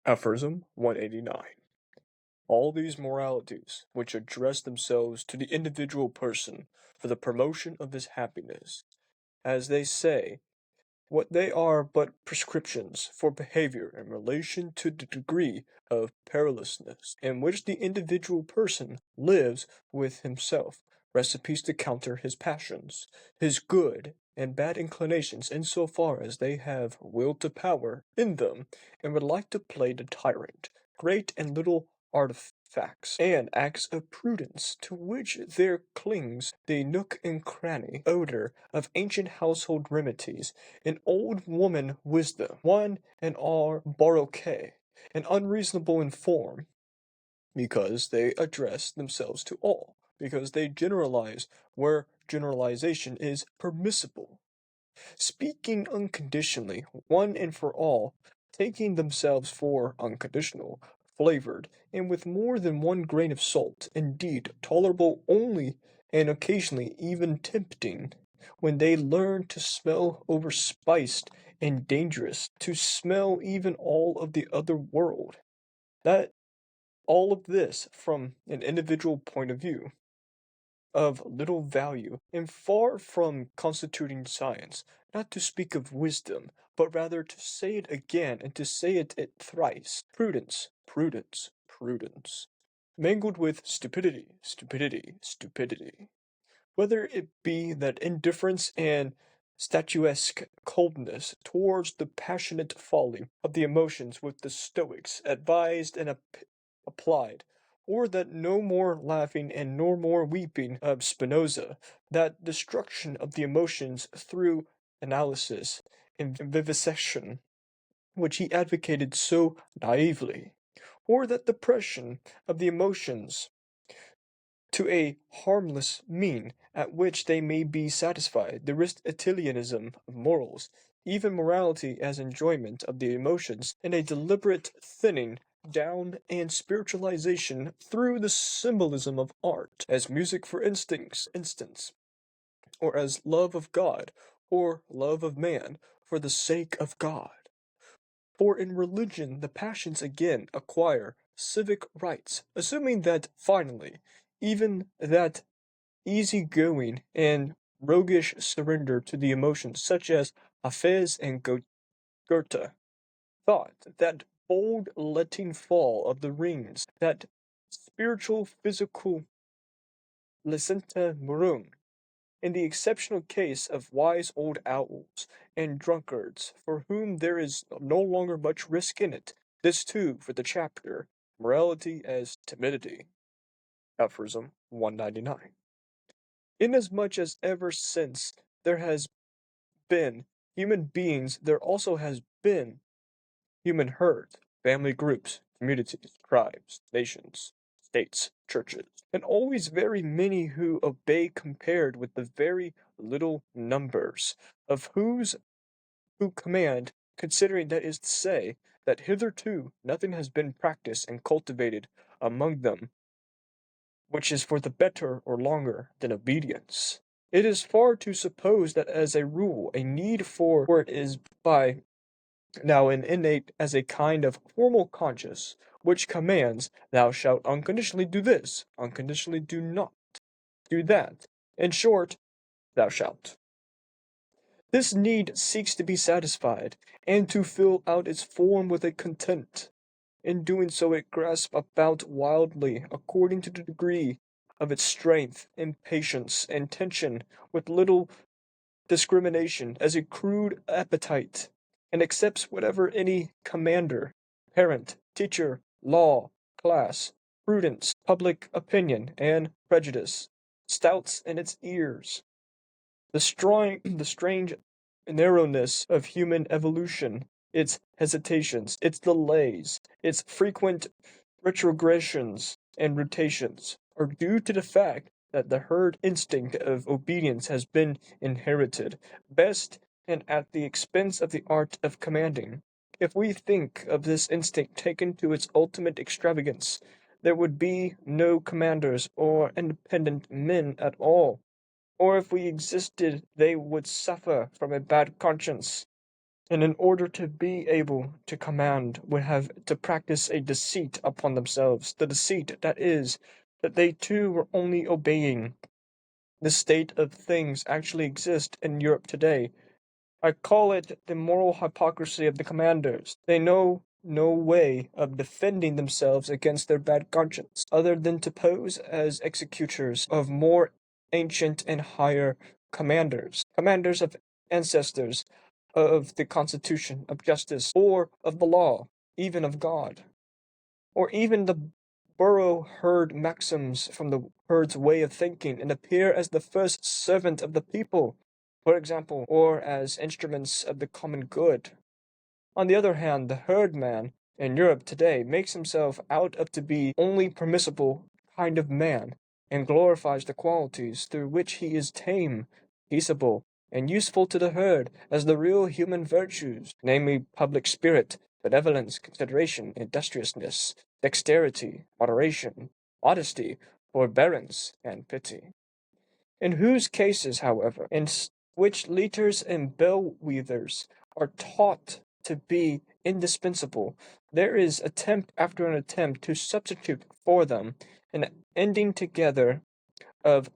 Aphorism 189. All these moralities, which address themselves to the individual person for the promotion of his happiness, as they say, what they are but prescriptions for behavior in relation to the degree of perilousness in which the individual person lives with himself, recipes to counter his passions, his good and bad inclinations in so far as they have will to power in them, and would like to play the tyrant, great and little artifacts and acts of prudence to which there clings the nook and cranny odor of ancient household remedies, an old woman wisdom, one and all baroque, and unreasonable in form, because they address themselves to all, because they generalize where generalization is permissible, speaking unconditionally, one and for all, taking themselves for unconditional, flavored, and with more than one grain of salt, indeed tolerable only and occasionally even tempting, when they learn to smell overspiced and dangerous, to smell even all of the other world. That all of this from an individual point of view of little value, and far from constituting science, not to speak of wisdom, but rather to say it again and to say it thrice. Prudence, prudence, prudence, mingled with stupidity, stupidity, stupidity. Whether it be that indifference and statuesque coldness towards the passionate folly of the emotions which the Stoics advised and applied, or that no more laughing and no more weeping of Spinoza, that destruction of the emotions through analysis and vivisection, which he advocated so naively, or that depression of the emotions to a harmless mean at which they may be satisfied, the Aristotelianism of morals, even morality as enjoyment of the emotions, and a deliberate thinning down and spiritualization through the symbolism of art, as music for instance, or as love of God, or love of man, for the sake of God. For in religion the passions again acquire civic rights, assuming that finally, even that easy-going and roguish surrender to the emotions, such as Hafez and Goethe thought, that bold letting fall of the reins, that spiritual physical licenta morum, in the exceptional case of wise old owls and drunkards, for whom there is no longer much risk in it. This too for the chapter, Morality as Timidity. Aphorism 199. Inasmuch as ever since there has been human beings, there also has been human herds, family groups, communities, tribes, nations, states, churches, and always very many who obey compared with the very little numbers of who command, considering that is to say, that hitherto nothing has been practiced and cultivated among them which is for the better or longer than obedience. It is far to suppose that as a rule a need for it is by now an innate as a kind of formal conscience, which commands, thou shalt unconditionally do this, unconditionally do not, do that. In short, thou shalt. This need seeks to be satisfied, and to fill out its form with a content. In doing so it grasps about wildly, according to the degree of its strength, impatience, and tension, with little discrimination, as a crude appetite, and accepts whatever any commander, parent, teacher, law, class, prudence, public opinion, and prejudice stouts in its ears. The strange narrowness of human evolution, its hesitations, its delays, its frequent retrogressions and rotations, are due to the fact that the herd instinct of obedience has been inherited, best and at the expense of the art of commanding. If we think of this instinct taken to its ultimate extravagance, there would be no commanders or independent men at all, or if we existed they would suffer from a bad conscience. and in order to be able to command would have to practice a deceit upon themselves, the deceit that is, that they too were only obeying. The state of things actually exists in Europe today. I call it the moral hypocrisy of the commanders. They know no way of defending themselves against their bad conscience, other than to pose as executors of more ancient and higher commanders, commanders of ancestors, of the Constitution, of justice, or of the law, even of God, or even the borrow herd maxims from the herd's way of thinking and appear as the first servant of the people, for example, or as instruments of the common good. On the other hand, the herdman in Europe today makes himself out of to be only permissible kind of man, and glorifies the qualities through which he is tame, peaceable, and useful to the herd as the real human virtues, namely public spirit, benevolence, consideration, industriousness, dexterity, moderation, modesty, forbearance, and pity. In whose cases, however, which leaders and bellwethers are taught to be indispensable, there is attempt after an attempt to substitute for them, an ending together of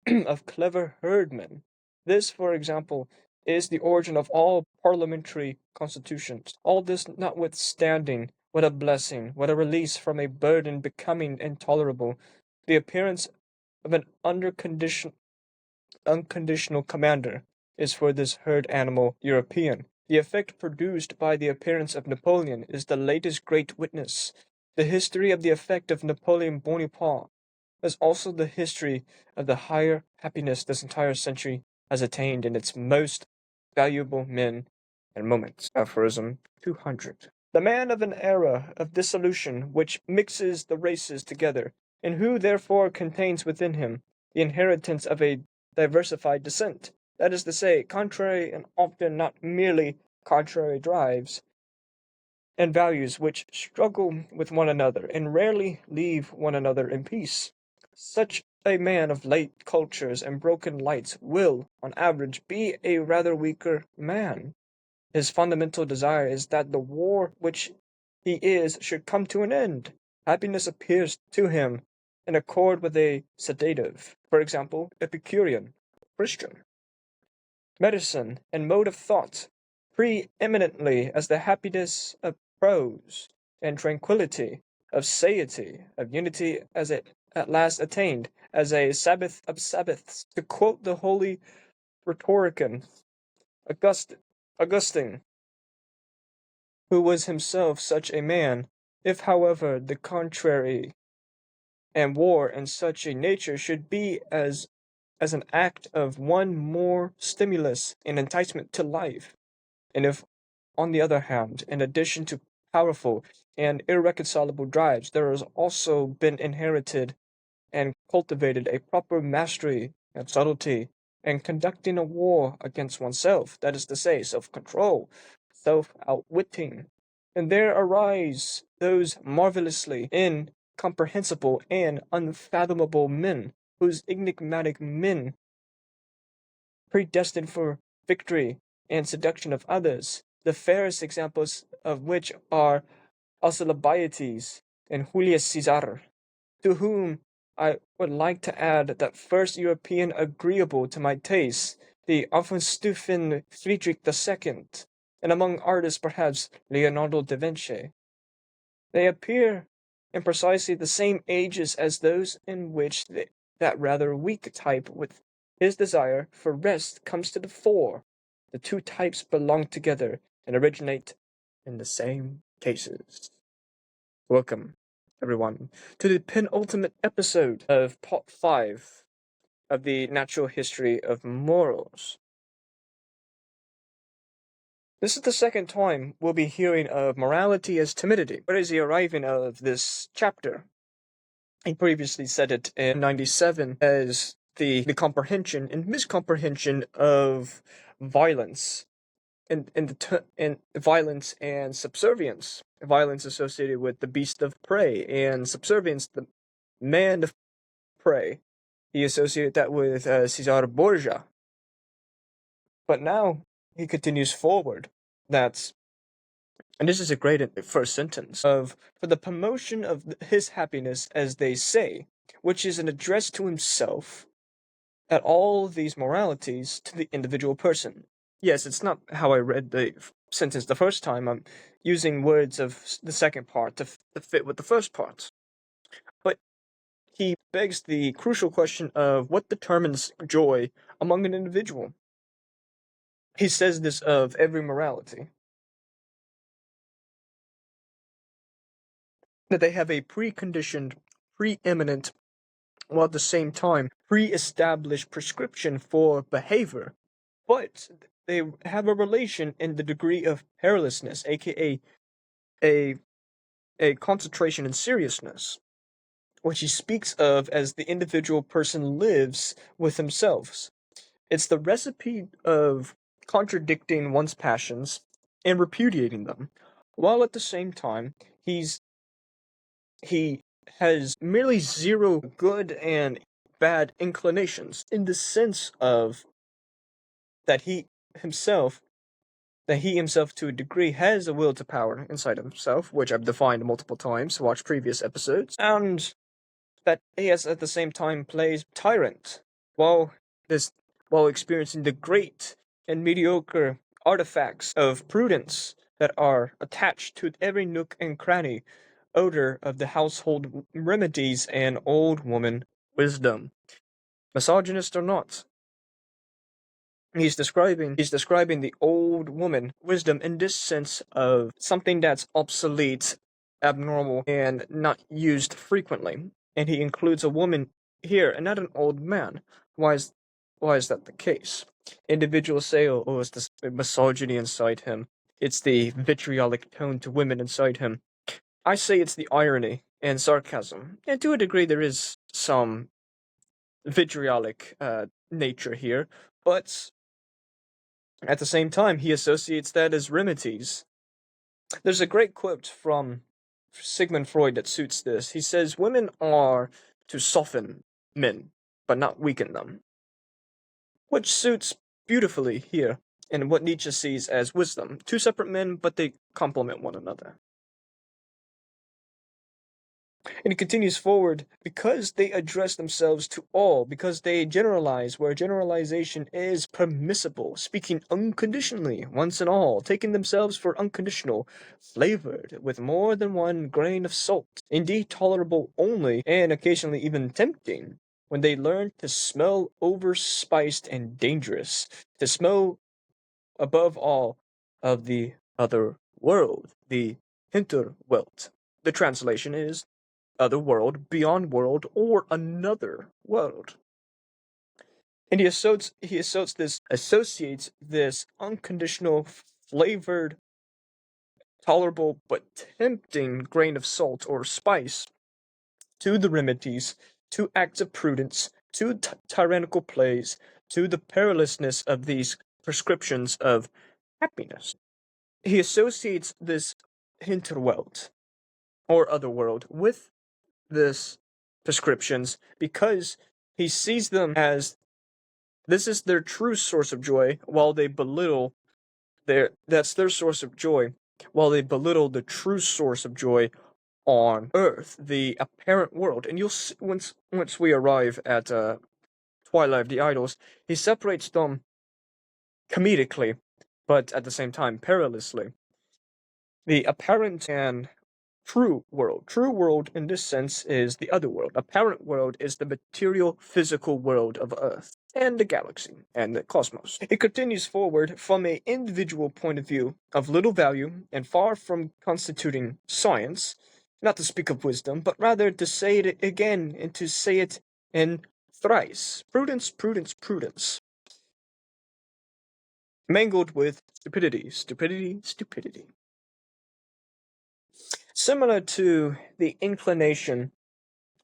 of clever herdmen. This, for example, is the origin of all parliamentary constitutions. All this notwithstanding, what a blessing, what a release from a burden becoming intolerable, the appearance of an unconditional commander is for this herd animal European. The effect produced by the appearance of Napoleon is the latest great witness. The history of the effect of Napoleon Bonaparte is also the history of the higher happiness this entire century has attained in its most valuable men and moments. Aphorism 200. The man of an era of dissolution which mixes the races together, and who therefore contains within him the inheritance of a diversified descent, that is to say, contrary and often not merely contrary drives and values which struggle with one another and rarely leave one another in peace. Such a man of late cultures and broken lights will, on average, be a rather weaker man. His fundamental desire is that the war which he is should come to an end. Happiness appears to him in accord with a sedative, for example, Epicurean, Christian, medicine, and mode of thought, pre-eminently as the happiness of prose, and tranquillity, of satiety, of unity as it at last attained, as a Sabbath of Sabbaths, to quote the holy rhetorician Augustine, who was himself such a man. If, however, the contrary and war in such a nature should be as an act of one more stimulus and enticement to life, and if, on the other hand, in addition to powerful and irreconcilable drives, there has also been inherited and cultivated a proper mastery and subtlety in conducting a war against oneself, that is to say, self-control, self-outwitting, and there arise those marvelously incomprehensible and unfathomable men, whose enigmatic men, predestined for victory and seduction of others, the fairest examples of which are Alcibiades and Julius Caesar, to whom I would like to add that first European agreeable to my taste, the Augustine Friedrich II, and among artists perhaps Leonardo da Vinci. They appear in precisely the same ages as those in which that rather weak type with his desire for rest comes to the fore. The two types belong together and originate in the same cases. Welcome, everyone, to the penultimate episode of Part 5 of the Natural History of Morals. This is the second time we'll be hearing of morality as timidity. Where is the arriving of this chapter? He previously said it in 97 as the comprehension and miscomprehension of violence and violence and subservience. Violence associated with the beast of prey, and subservience, the man of prey. He associated that with Caesar Borgia. But now he continues forward That's and this is a great first sentence of for the promotion of his happiness, as they say, which is an address to himself at all these moralities to the individual person. Yes, it's not how I read the sentence the first time. I'm using words of the second part to fit with the first part. But he begs the crucial question of what determines joy among an individual. He says this of every morality, that they have a preconditioned, preeminent, while at the same time pre-established prescription for behavior, but they have a relation in the degree of perilousness, aka a a concentration and seriousness, which he speaks of as the individual person lives with themselves. It's the recipe of contradicting one's passions and repudiating them, while at the same time he has merely zero good and bad inclinations in the sense of that himself he himself to a degree has a will to power inside himself, which I've defined multiple times, watch previous episodes, and that he has at the same time plays tyrant while this while experiencing the great and mediocre artifacts of prudence that are attached to every nook and cranny odor of the household remedies and old woman wisdom. Misogynist or not, he's describing the old woman wisdom in this sense of something that's obsolete, abnormal, and not used frequently. And he includes a woman here and not an old man. Why is why is that the case? Individuals say, oh, it's this misogyny inside him. It's the vitriolic tone to women inside him. I say it's the irony and sarcasm. And to a degree there is some vitriolic nature here, but at the same time, he associates that as remedies. There's a great quote from Sigmund Freud that suits this. He says, women are to soften men, but not weaken them. Which suits beautifully here in what Nietzsche sees as wisdom. Two separate men, but they complement one another. And it continues forward because they address themselves to all, because they generalize where generalization is permissible, speaking unconditionally, once and all, taking themselves for unconditional, flavored with more than one grain of salt, indeed tolerable only, and occasionally even tempting, when they learn to smell overspiced and dangerous, to smell above all of the other world, the Hinterwelt. The translation is other world, beyond world, or another world. And he associates this unconditional, flavored, tolerable but tempting grain of salt or spice to the remedies, to acts of prudence, to tyrannical plays, to the perilousness of these prescriptions of happiness. He associates this Hinterwelt or other world with this prescriptions because he sees them as this is their true source of joy while they belittle that's their source of joy while they belittle the true source of joy on earth, the apparent world. And you'll see, once we arrive at Twilight of the Idols, he separates them comedically but at the same time perilously, the apparent and true world. True world in this sense is the other world. Apparent world is the material, physical world of Earth and the galaxy and the cosmos. It continues forward from an individual point of view of little value and far from constituting science, not to speak of wisdom, but rather to say it again and to say it in thrice. Prudence, prudence, prudence. Mangled with stupidity, stupidity, stupidity. Similar to the inclination,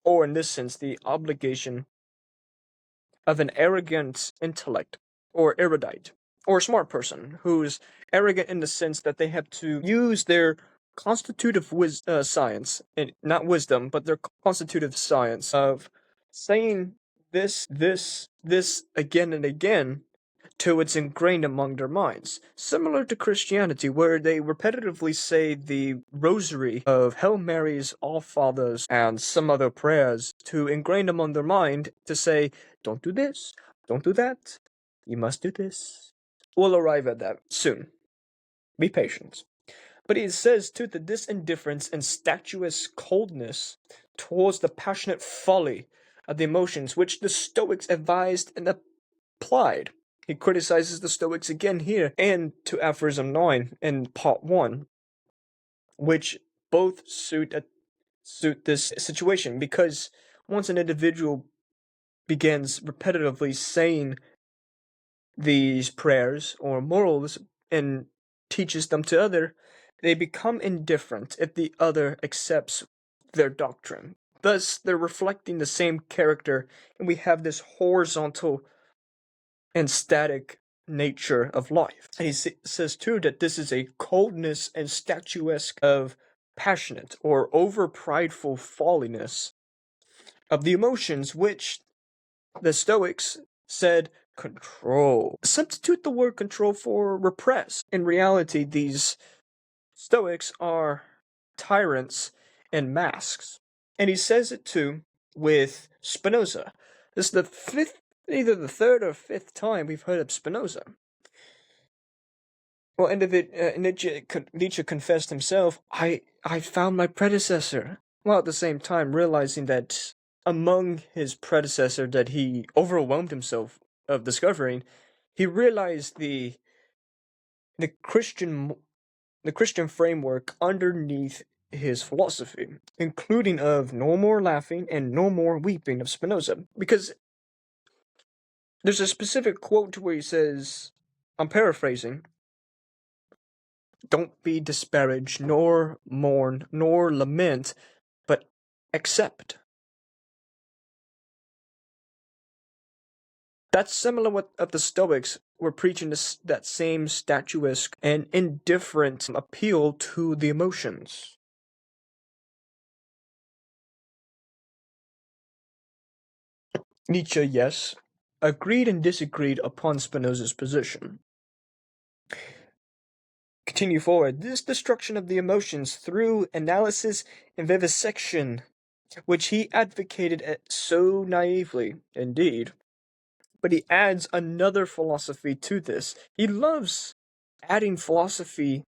or in this sense, the obligation of an arrogant intellect, or erudite, or smart person who's arrogant in the sense that they have to use their constitutive science, and not wisdom, but their constitutive science of saying this again and again till it's ingrained among their minds. Similar to Christianity, where they repetitively say the rosary of Hail Marys, All Fathers, and some other prayers to ingrain among their mind to say, don't do this, don't do that, you must do this. We'll arrive at that soon. Be patient. But he says too that this indifference and statuous coldness towards the passionate folly of the emotions which the Stoics advised and applied. He criticizes the Stoics again here and to Aphorism 9 in part 1, which both suit this situation, because once an individual begins repetitively saying these prayers or morals and teaches them to other, they become indifferent if the other accepts their doctrine. Thus, they're reflecting the same character, and we have this horizontal and static nature of life. And he says too that this is a coldness and statuesque of passionate or over prideful folliness of the emotions, which the Stoics said control. Substitute the word control for repress. In reality, these Stoics are tyrants in masks. And he says it too with Spinoza. This is the either the third or fifth time we've heard of Spinoza. Well, Nietzsche confessed himself, I found my predecessor. While at the same time realizing that among his predecessor that he overwhelmed himself of discovering, he realized the Christian framework underneath his philosophy, including of no more laughing and no more weeping of Spinoza. Because there's a specific quote where he says, I'm paraphrasing, don't be disparaged, nor mourn, nor lament, but accept. That's similar with of the Stoics were preaching that same statuesque and indifferent appeal to the emotions. Nietzsche, yes, agreed and disagreed upon Spinoza's position. Continue forward. This destruction of the emotions through analysis and vivisection, which he advocated so naively, indeed. But he adds another philosophy to this. He loves adding philosophy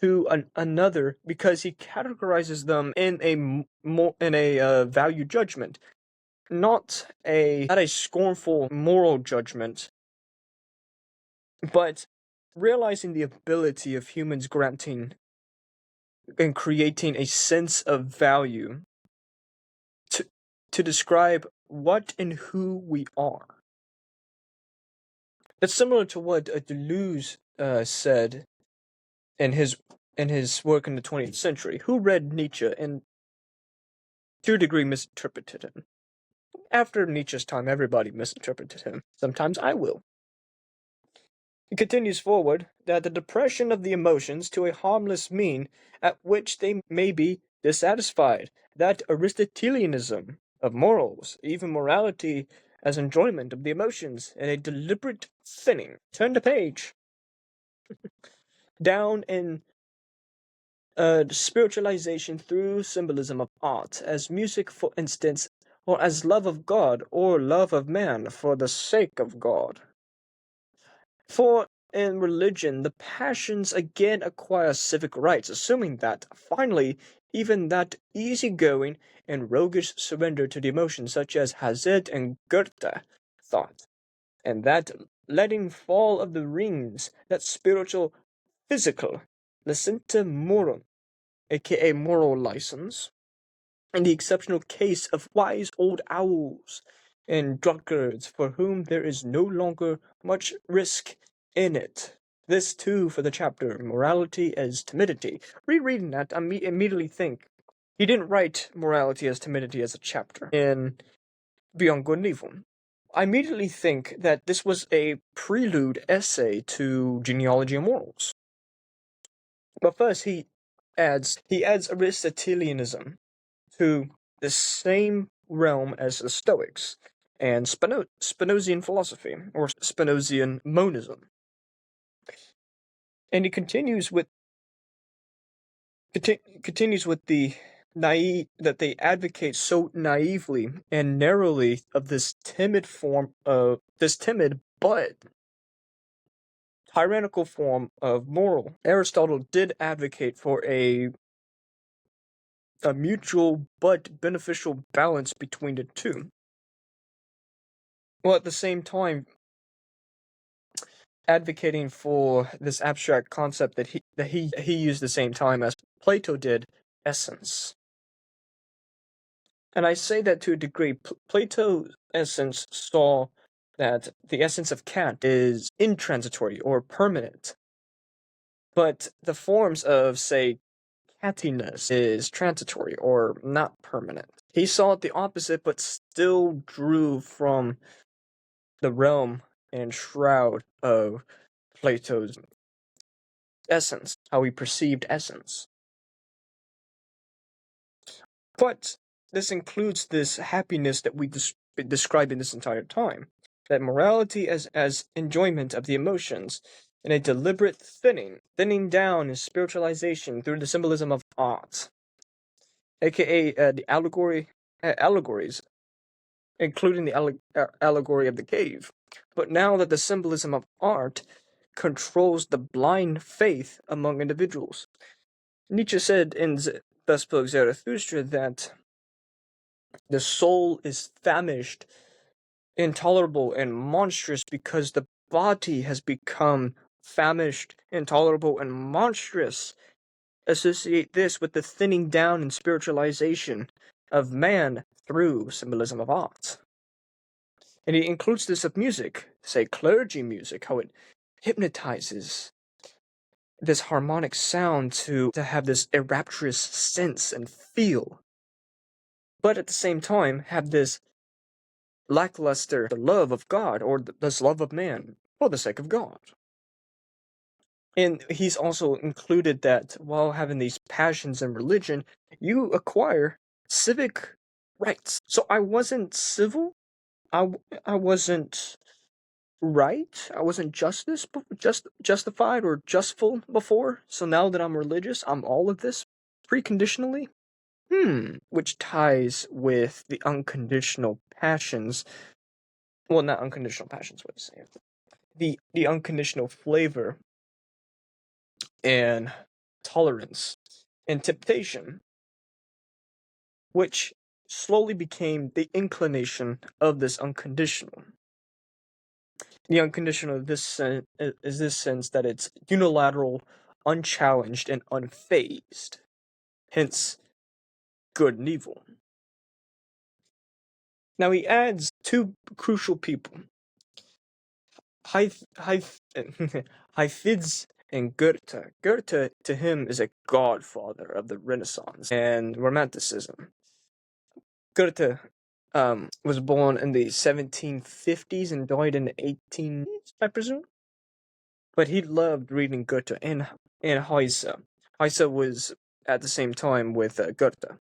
to another because he categorizes them in a value judgment, not a scornful moral judgment, but realizing the ability of humans granting and creating a sense of value to describe what and who we are. It's similar to what Deleuze said in his work in the 20th century, who read Nietzsche and to a degree misinterpreted him. After Nietzsche's time, everybody misinterpreted him. Sometimes I will. He continues forward that the depression of the emotions to a harmless mean at which they may be dissatisfied, that Aristotelianism of morals, even morality as enjoyment of the emotions, and a deliberate thinning. Turn the page. Down in spiritualization through symbolism of art, as music, for instance, or as love of God or love of man for the sake of God. For in religion, the passions again acquire civic rights, assuming that, finally, even that easygoing and roguish surrender to the emotions, such as Hazet and Goethe thought, and that letting fall of the rings, that spiritual, physical, licente morum, aka moral license, in the exceptional case of wise old owls and drunkards for whom there is no longer much risk in it. This too for the chapter Morality as Timidity. Rereading that, I immediately think he didn't write Morality as Timidity as a chapter in Beyond Good and Evil. I immediately think that this was a prelude essay to Genealogy and Morals. But first he adds Aristotelianism to the same realm as the Stoics, and Spinozian philosophy, or Spinozian monism. And he continues with the naive that they advocate so naively and narrowly of this timid but tyrannical form of moral. Aristotle did advocate for a mutual but beneficial balance between the two, while at the same time advocating for this abstract concept that he used the same time as Plato did, essence. And I say that to a degree. Plato's essence saw that the essence of Kant is intransitory or permanent, but the forms of, say, cattiness is transitory or not permanent. He saw it the opposite, but still drew from the realm and shroud of Plato's essence, how he perceived essence. But this includes this happiness that we describe in this entire time, that morality as enjoyment of the emotions, and a deliberate thinning down and spiritualization through the symbolism of art, aka the allegories, including the allegory of the cave. But now that the symbolism of art controls the blind faith among individuals. Nietzsche said in Thus Spoke Zarathustra that the soul is famished, intolerable, and monstrous because the body has become famished, intolerable, and monstrous. Associate this with the thinning down and spiritualization of man through symbolism of art. And he includes this of music, say clergy music, how it hypnotizes this harmonic sound to have this rapturous sense and feel, but at the same time have this lackluster love of God or this love of man for the sake of God. And he's also included that while having these passions in religion, you acquire civic rights. So I wasn't civil, I wasn't right, I wasn't justified or justful before. So now that I'm religious, I'm all of this preconditionally. Which ties with the unconditional passions. Well, not unconditional passions, what to say. The unconditional flavor and tolerance and temptation, which slowly became the inclination of this unconditional. The unconditional is this sense that it's unilateral, unchallenged, and unfazed. Hence, good and evil. Now he adds two crucial people, Hafiz and Goethe. Goethe, to him, is a godfather of the Renaissance and Romanticism. Goethe was born in the 1750s and died in the 1800s, I presume. But he loved reading Goethe and Hesse. Hesse was at the same time with Goethe.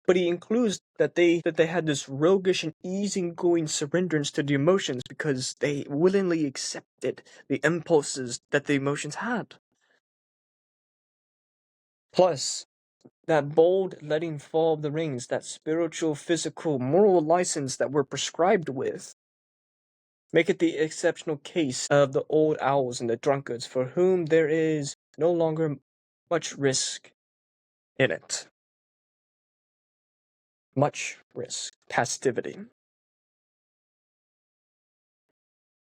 But he includes that they had this roguish and easygoing surrenderance to the emotions because they willingly accepted the impulses that the emotions had. Plus, that bold letting fall of the reins, that spiritual, physical, moral license that we're prescribed with, make it the exceptional case of the old owls and the drunkards, for whom there is no longer much risk in it. Much risk, passivity.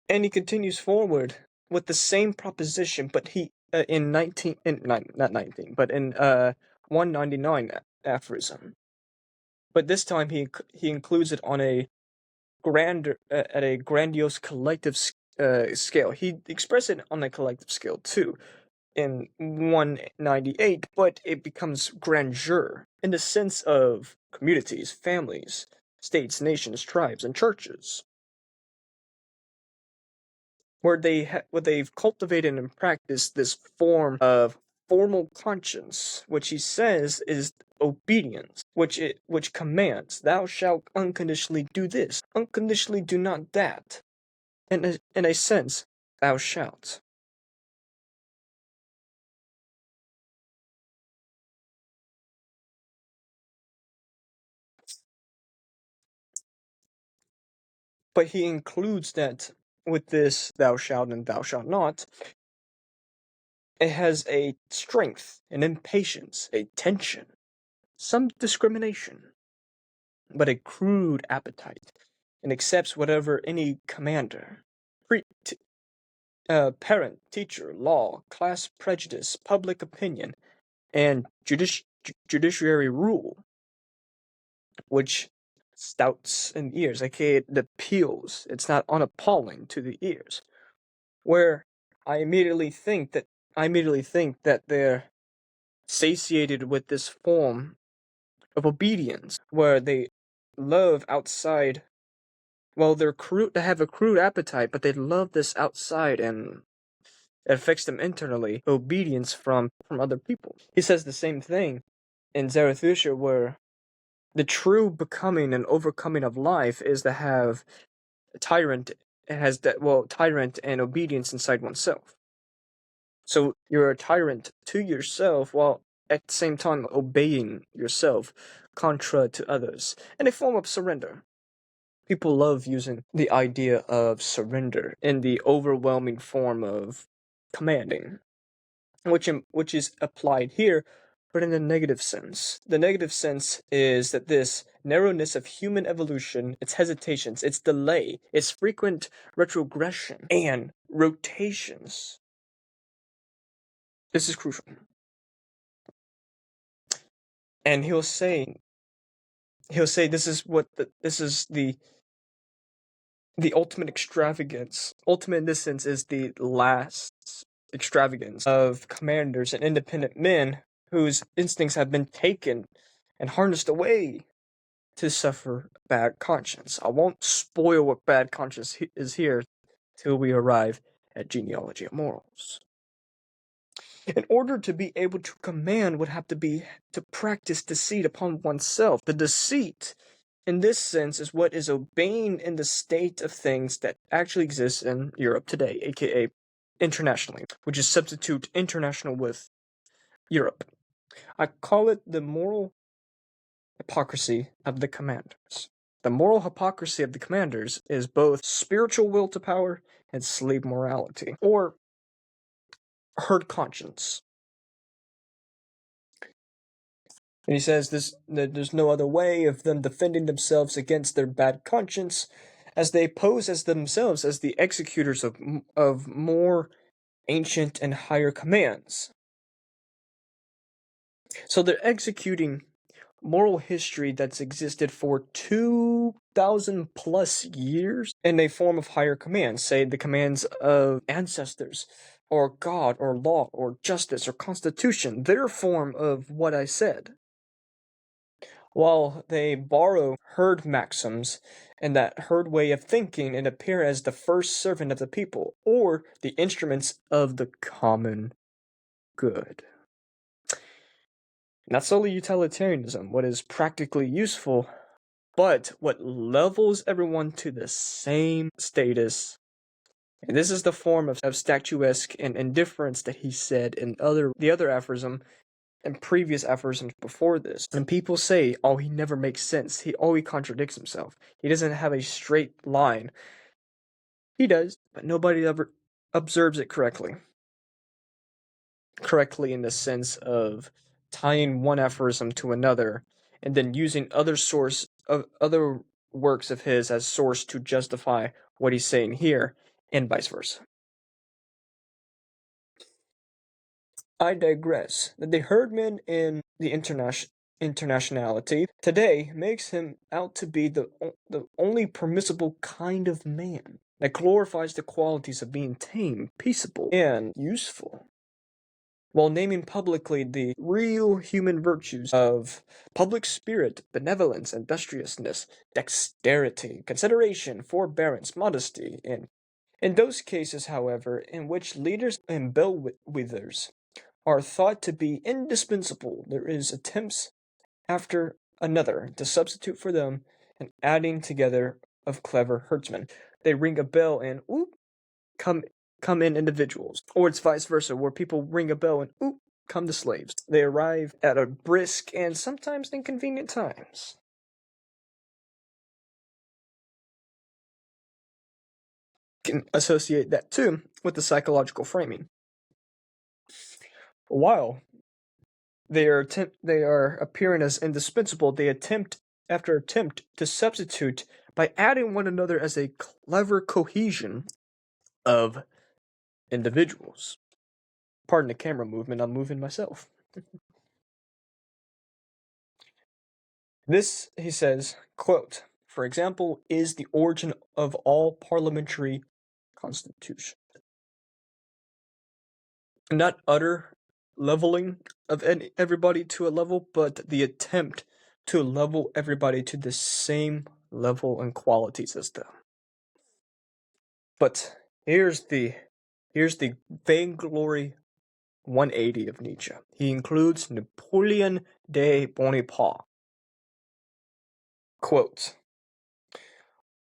And he continues forward with the same proposition, but he in 199 aphorism. But this time he includes it on a at a grandiose collective scale. He expressed it on a collective scale too in 198, but it becomes grandeur in the sense of communities, families, states, nations, tribes, and churches, where they've cultivated and practiced this form of formal conscience, which he says is obedience, which commands, thou shalt unconditionally do this, unconditionally do not that. In a sense, thou shalt. But he includes that with this thou shalt and thou shalt not, it has a strength, an impatience, a tension, some discrimination, but a crude appetite, and accepts whatever any commander, parent, teacher, law, class prejudice, public opinion, and judiciary rule, which stouts in the ears, aka it appeals. It's not unappalling to the ears. Where I immediately think that they're satiated with this form of obedience, where they love outside. Well, they have a crude appetite, but they love this outside, and it affects them internally. Obedience from other people. He says the same thing in Zarathustra, where the true becoming and overcoming of life is to have a tyrant tyrant and obedience inside oneself. So you're a tyrant to yourself while at the same time obeying yourself contra to others, in a form of surrender. People love using the idea of surrender in the overwhelming form of commanding, which is applied here, but in a negative sense. The negative sense is that this narrowness of human evolution, its hesitations, its delay, its frequent retrogression, and rotations. This is crucial. And he'll say this is the ultimate extravagance. Ultimate in this sense is the last extravagance of commanders and independent men whose instincts have been taken and harnessed away to suffer bad conscience. I won't spoil what bad conscience is here till we arrive at genealogy of morals. In order to be able to command would have to be to practice deceit upon oneself. The deceit, in this sense, is what is obeying in the state of things that actually exists in Europe today, aka internationally, which is substitute international with Europe. I call it the moral hypocrisy of the commanders. The moral hypocrisy of the commanders is both spiritual will to power and slave morality, or herd conscience. And he says that there's no other way of them defending themselves against their bad conscience, as they pose as themselves as the executors of more ancient and higher commands. So they're executing moral history that's existed for 2,000 plus years in a form of higher commands, say the commands of ancestors, or God, or law, or justice, or constitution, their form of what I said. While they borrow herd maxims and that herd way of thinking and appear as the first servant of the people, or the instruments of the common good. Not solely utilitarianism, what is practically useful, but what levels everyone to the same status. And this is the form of statuesque and indifference that he said in the other aphorism and previous aphorisms before this. And people say, oh, he never makes sense. He always contradicts himself. He doesn't have a straight line. He does, but nobody ever observes it correctly. Correctly in the sense of tying one aphorism to another and then using other works of his as source to justify what he's saying here, and vice versa. I digress. The herdman in the internationality today makes him out to be the only permissible kind of man that glorifies the qualities of being tame, peaceable, and useful, while naming publicly the real human virtues of public spirit, benevolence, industriousness, dexterity, consideration, forbearance, modesty, and in those cases, however, in which leaders and bellwethers are thought to be indispensable, there is attempts after another to substitute for them, and adding together of clever herdsmen. They ring a bell and oop, come come in individuals. Or it's vice versa, where people ring a bell and oop, come the slaves. They arrive at a brisk and sometimes inconvenient times. Can associate that too with the psychological framing. While they are appearing as indispensable, they attempt after attempt to substitute by adding one another as a clever cohesion of individuals. Pardon the camera movement, I'm moving myself. This, he says, quote, for example, is the origin of all parliamentary constitutions. Not utter leveling of everybody to a level, but the attempt to level everybody to the same level and qualities as them. But here's the vainglory 180 of Nietzsche. He includes Napoleon de Bonaparte. Quote,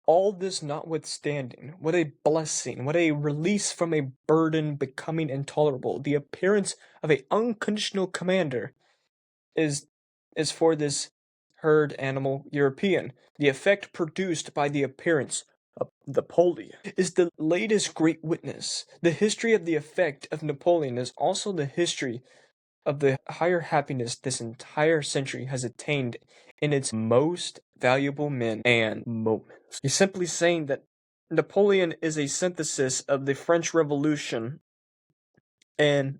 all this notwithstanding, what a blessing, what a release from a burden becoming intolerable. The appearance of an unconditional commander is for this herd animal European. The effect produced by the appearance of Napoleon is the latest great witness. The history of the effect of Napoleon is also the history of the higher happiness this entire century has attained in its most valuable men and moments. He's simply saying that Napoleon is a synthesis of the French Revolution and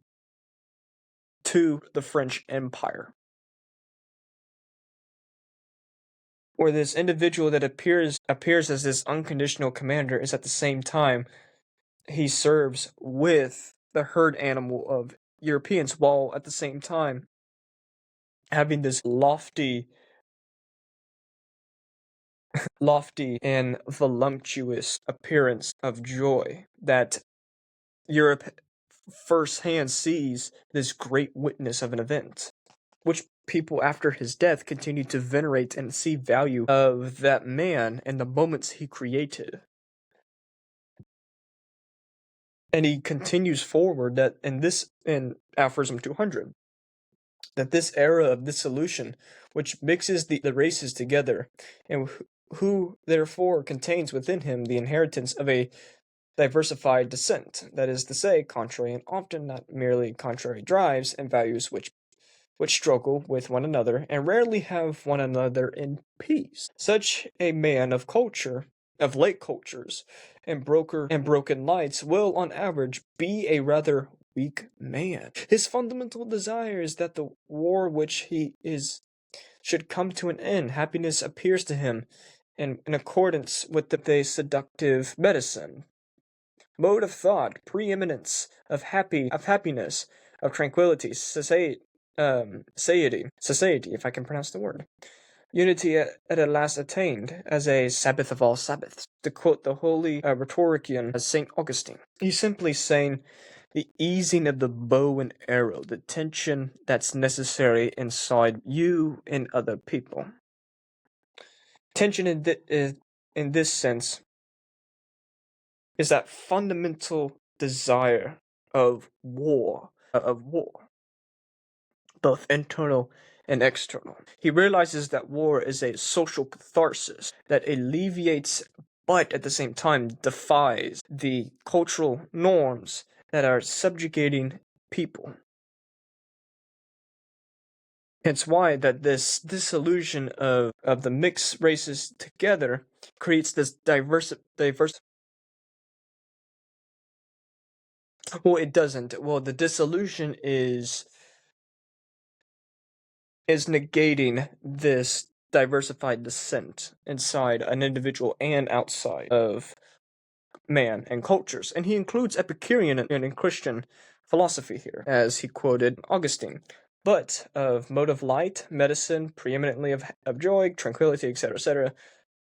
to the French Empire. Where this individual that appears as this unconditional commander is at the same time he serves with the herd animal of Europeans, while at the same time having this lofty and voluptuous appearance of joy that Europe firsthand sees this great witness of an event, which people after his death continue to venerate and see value of that man and the moments he created. And he continues forward that in Aphorism 200, that this era of dissolution, which mixes the races together, and who therefore contains within him the inheritance of a diversified descent, that is to say, contrary and often not merely contrary drives and values which struggle with one another and rarely have one another in peace. Such a man of culture, of late cultures, and broken lights will, on average, be a rather weak man. His fundamental desire is that the war which he is should come to an end. Happiness appears to him in accordance with the seductive medicine. Mode of thought, preeminence of happiness, of tranquility, satiety, if I can pronounce the word. Unity at last attained as a Sabbath of all Sabbaths. To quote the holy rhetorician St. Augustine, he's simply saying the easing of the bow and arrow, the tension that's necessary inside you and other people. Tension in this sense is that fundamental desire of war, both internal and external. He realizes that war is a social catharsis that alleviates but at the same time defies the cultural norms that are subjugating people. Hence why that this dissolution of the mixed races together creates this diverse. Well, it doesn't. Well, the dissolution is negating this diversified descent inside an individual and outside of man and cultures. And he includes Epicurean and Christian philosophy here, as he quoted Augustine. But of mode of light, medicine, preeminently of joy, tranquility, etc.,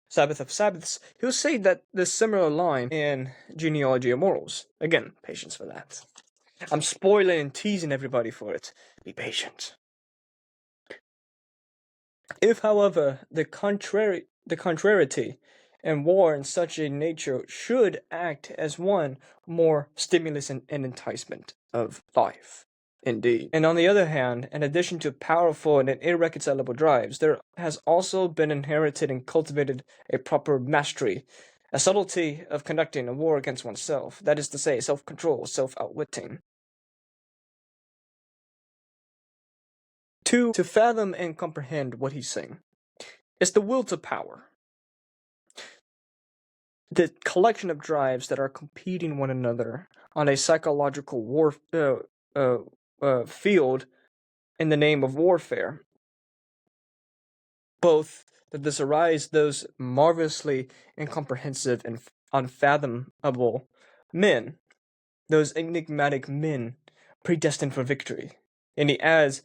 Sabbath of Sabbaths, he'll say that the similar line in Genealogy of Morals. Again, patience for that. I'm spoiling and teasing everybody for it. Be patient. If, however, the contrariety and war in such a nature should act as one more stimulus and enticement of life. Indeed. And on the other hand, in addition to powerful and irreconcilable drives, there has also been inherited and cultivated a proper mastery, a subtlety of conducting a war against oneself, that is to say, self-control, self-outwitting. To fathom and comprehend what he's saying is the will to power. The collection of drives that are competing one another on a psychological war field in the name of warfare. Both that this arise those marvelously incomprehensive and unfathomable men, those enigmatic men predestined for victory. And he adds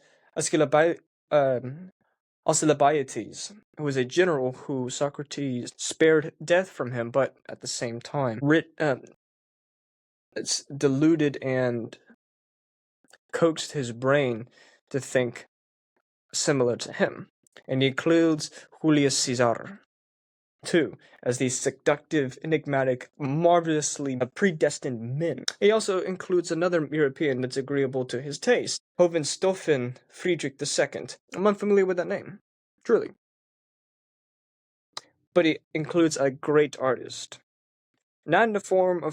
Alcibiades, who was a general who Socrates spared death from him, but at the same time it's deluded and coaxed his brain to think similar to him. And he includes Julius Caesar, too, as these seductive, enigmatic, marvelously predestined men. He also includes another European that's agreeable to his taste, Hohenstaufen Friedrich II. I'm unfamiliar with that name, truly. But he includes a great artist, not in the form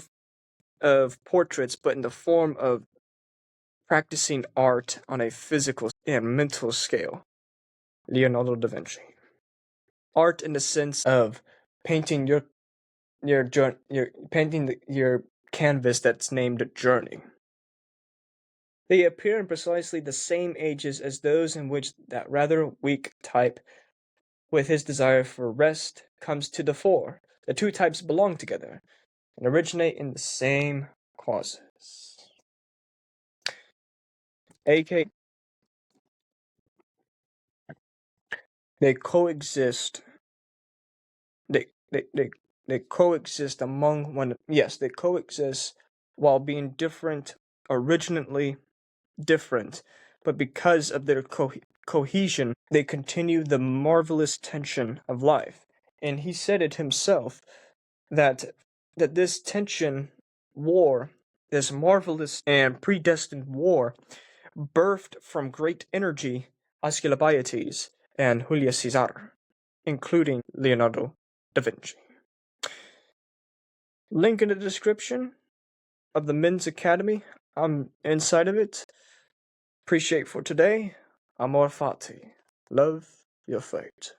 of portraits, but in the form of practicing art on a physical and mental scale, Leonardo da Vinci. Art in the sense of painting your canvas that's named Journey. They appear in precisely the same ages as those in which that rather weak type, with his desire for rest, comes to the fore. The two types belong together and originate in the same causes. A.K. they coexist. They coexist among one. Yes, they coexist while being different, originally different, but because of their cohesion, they continue the marvelous tension of life. And he said it himself that this tension war, this marvelous and predestined war, birthed from great energy Alcibiades and Julius Caesar, including Leonardo da Vinci. Link in the description of the Men's Academy. I'm inside of it. Appreciate for today. Amor fati. Love your fate.